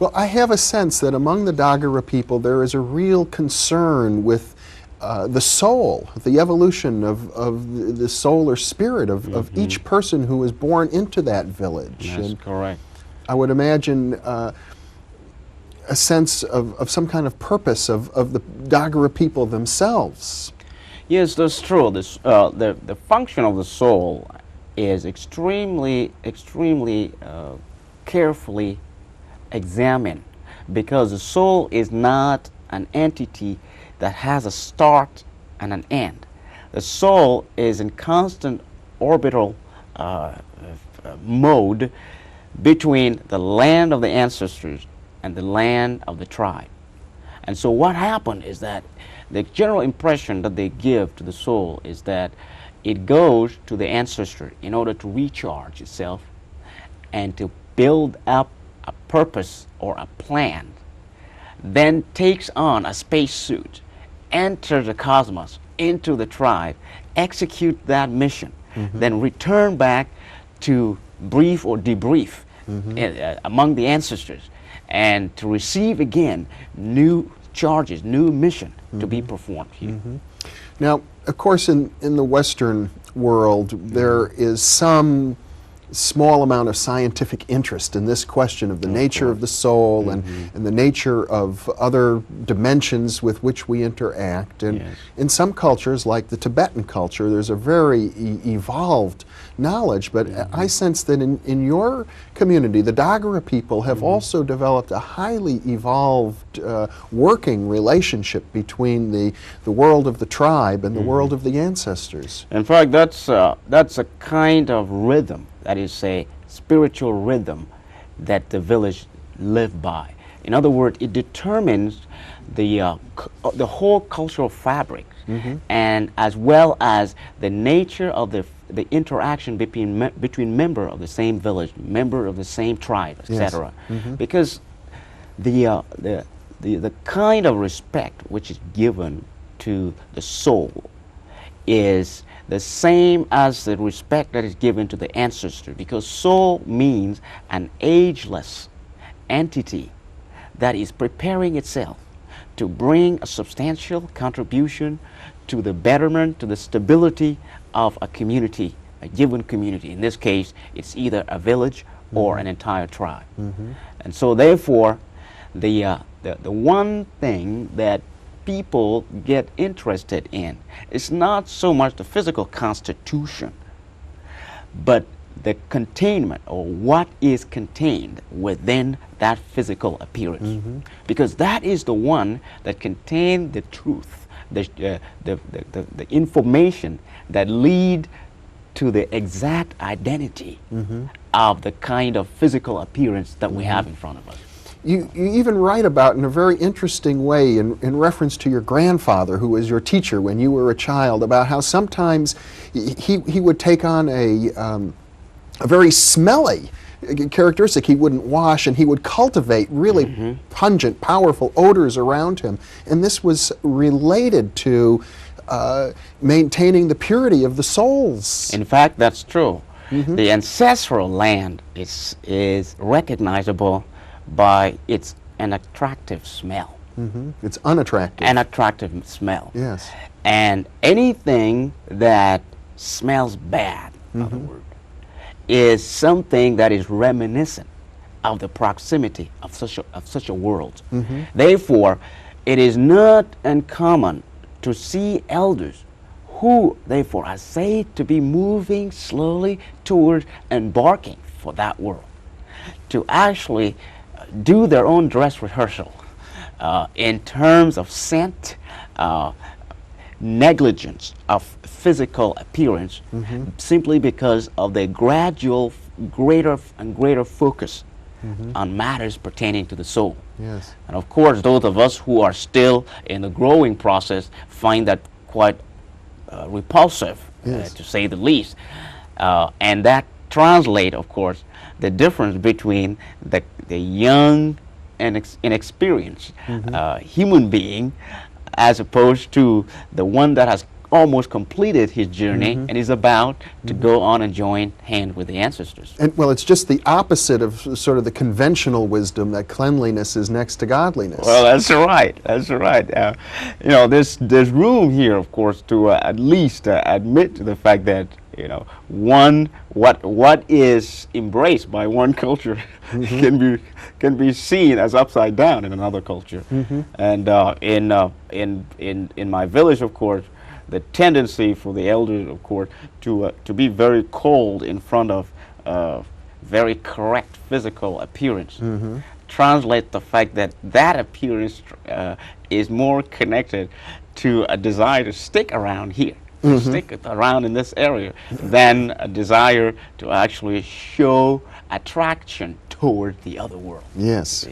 Well, I have a sense that among the Dagara people there is a real concern with the soul, the evolution of the soul or spirit of each person who is born into that village. That's correct. I would imagine a sense of some kind of purpose of the Dagara people themselves. Yes, that's true. This, the function of the soul is extremely carefully examined, because the soul is not an entity that has a start and an end. The soul is in constant orbital mode between the land of the ancestors and the land of the tribe. And so what happened is that the general impression that they give to the soul is that it goes to the ancestor in order to recharge itself and to build up a purpose or a plan, then takes on a spacesuit, enters the cosmos, into the tribe, execute that mission, then return back to brief or debrief among the ancestors, and to receive again new charges, new mission to be performed here. Now, of course, in the Western world, there is some small amount of scientific interest in this question of the nature of the soul and the nature of other dimensions with which we interact. And in some cultures, like the Tibetan culture, there's a very evolved knowledge. But I sense that in your community, the Dagara people have also developed a highly evolved working relationship between the world of the tribe and the world of the ancestors. In fact, that's a kind of rhythm, that is a spiritual rhythm that the village live by. In other words, it determines the whole cultural fabric, and as well as the nature of the interaction between member of the same village, member of the same tribe, etc. Because the kind of respect which is given to the soul is the same as the respect that is given to the ancestor, because soul means an ageless entity that is preparing itself to bring a substantial contribution to the betterment, to the stability of a community, a given community. In this case, it's either a village or an entire tribe. And so therefore, the one thing that people get interested in is not so much the physical constitution, but the containment, or what is contained within that physical appearance. Because that is the one that contains the truth, the information that lead to the exact identity of the kind of physical appearance that we have in front of us. You even write about, in a very interesting way, in reference to your grandfather, who was your teacher when you were a child, about how sometimes he would take on a very smelly characteristic. He wouldn't wash, and he would cultivate really pungent, powerful odors around him. And this was related to maintaining the purity of the souls. In fact, that's true. The ancestral land is recognizable by its unattractive smell. It's unattractive. An attractive smell. Yes. And anything that smells bad, in other words, is something that is reminiscent of the proximity of such a world. Therefore, it is not uncommon to see elders who, therefore, are said to be moving slowly toward embarking for that world, to actually do their own dress rehearsal in terms of scent, negligence of physical appearance, simply because of their gradual greater and greater focus on matters pertaining to the soul. Yes. And of course, those of us who are still in the growing process find that quite repulsive, to say the least. And that translates, of course, the difference between the young and inexperienced human being, as opposed to the one that has almost completed his journey and is about to go on and join hand with the ancestors. And well, it's just the opposite of sort of the conventional wisdom that cleanliness is next to godliness. Well, that's right. That's right. You know, there's room here, of course, to at least admit to the fact that, you know, what is embraced by one culture can be seen as upside down in another culture. And in my village, of course, the tendency for the elders, of course, to be very cold in front of very correct physical appearance translate the fact that that appearance is more connected to a desire to stick around here, to stick around in this area, than a desire to actually show attraction toward the other world. Yes.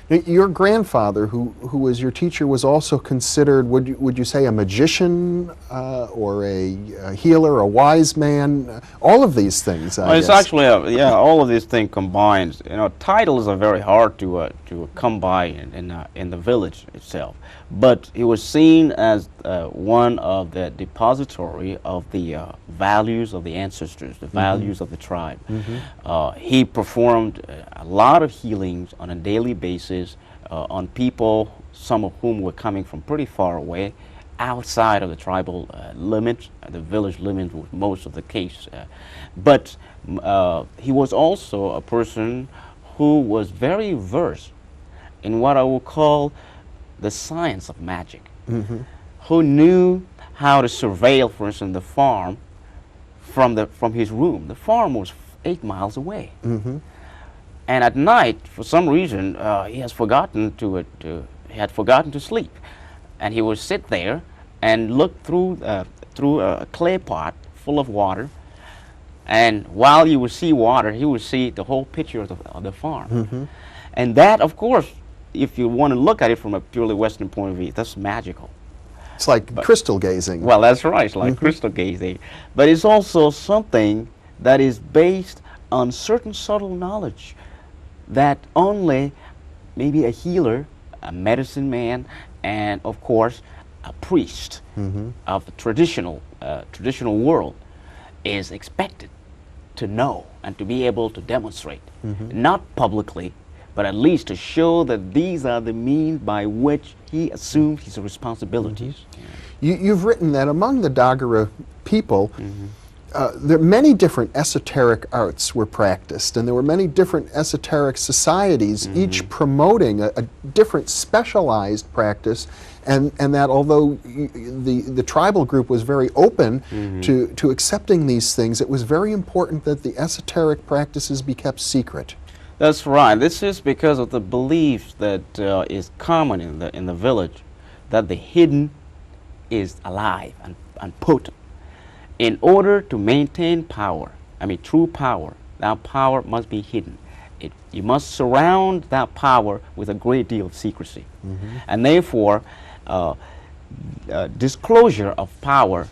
Your grandfather, who was your teacher, was also considered, would you say, a magician or a healer, a wise man? All of these things, I It's guess. actually, yeah, all of these things combined. You know, titles are very hard to come by in the village itself. But he was seen as one of the depository of the values of the ancestors, the values of the tribe. He performed a lot of healings on a daily basis on people, some of whom were coming from pretty far away, outside of the tribal limits, the village limits was most of the case. But he was also a person who was very versed in what I will call the science of magic, who knew how to surveil, for instance, the farm from his room. The farm was 8 miles away. And at night, for some reason, he had forgotten to sleep, and he would sit there and look through a clay pot full of water. And while you would see water, he would see the whole picture of the farm. And that, of course, if you want to look at it from a purely Western point of view, that's magical. It's like crystal gazing. Well, that's right. It's like crystal gazing. But it's also something that is based on certain subtle knowledge that only maybe a healer, a medicine man, and of course a priest of the traditional world is expected to know and to be able to demonstrate, not publicly, but at least to show that these are the means by which he assumes his responsibilities. You've written that among the Dagara people, there many different esoteric arts were practiced, and there were many different esoteric societies, each promoting a different specialized practice, and that although the tribal group was very open to accepting these things, it was very important that the esoteric practices be kept secret. That's right. This is because of the belief that is common in the village, that the hidden is alive and potent. In order to maintain power, I mean true power, that power must be hidden. You must surround that power with a great deal of secrecy. And therefore, disclosure of power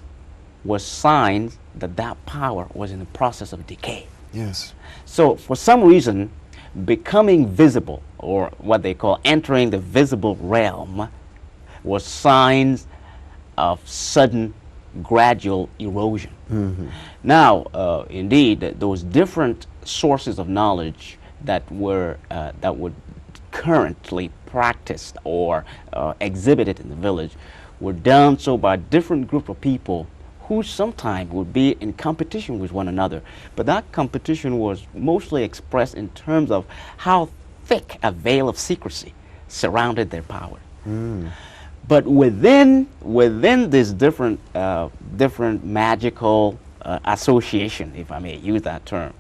was signs that that power was in the process of decay. Yes. So for some reason, becoming visible, or what they call entering the visible realm, was signs of sudden gradual erosion. Now, indeed, those different sources of knowledge that were currently practiced or exhibited in the village were done so by different group of people who sometimes would be in competition with one another. But that competition was mostly expressed in terms of how thick a veil of secrecy surrounded their power. But within this different magical association, if I may use that term,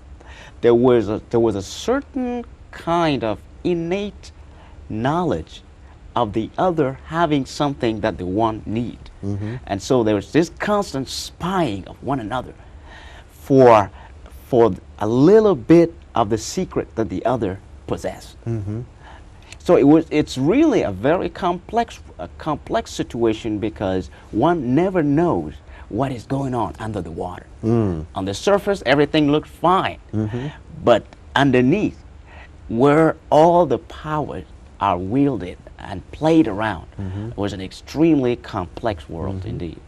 there was a certain kind of innate knowledge of the other having something that the one need. And so there was this constant spying of one another for a little bit of the secret that the other possessed. So it's really a very complex situation, because one never knows what is going on under the water. On the surface, everything looks fine, but underneath, where all the powers are wielded and played around. It was an extremely complex world indeed.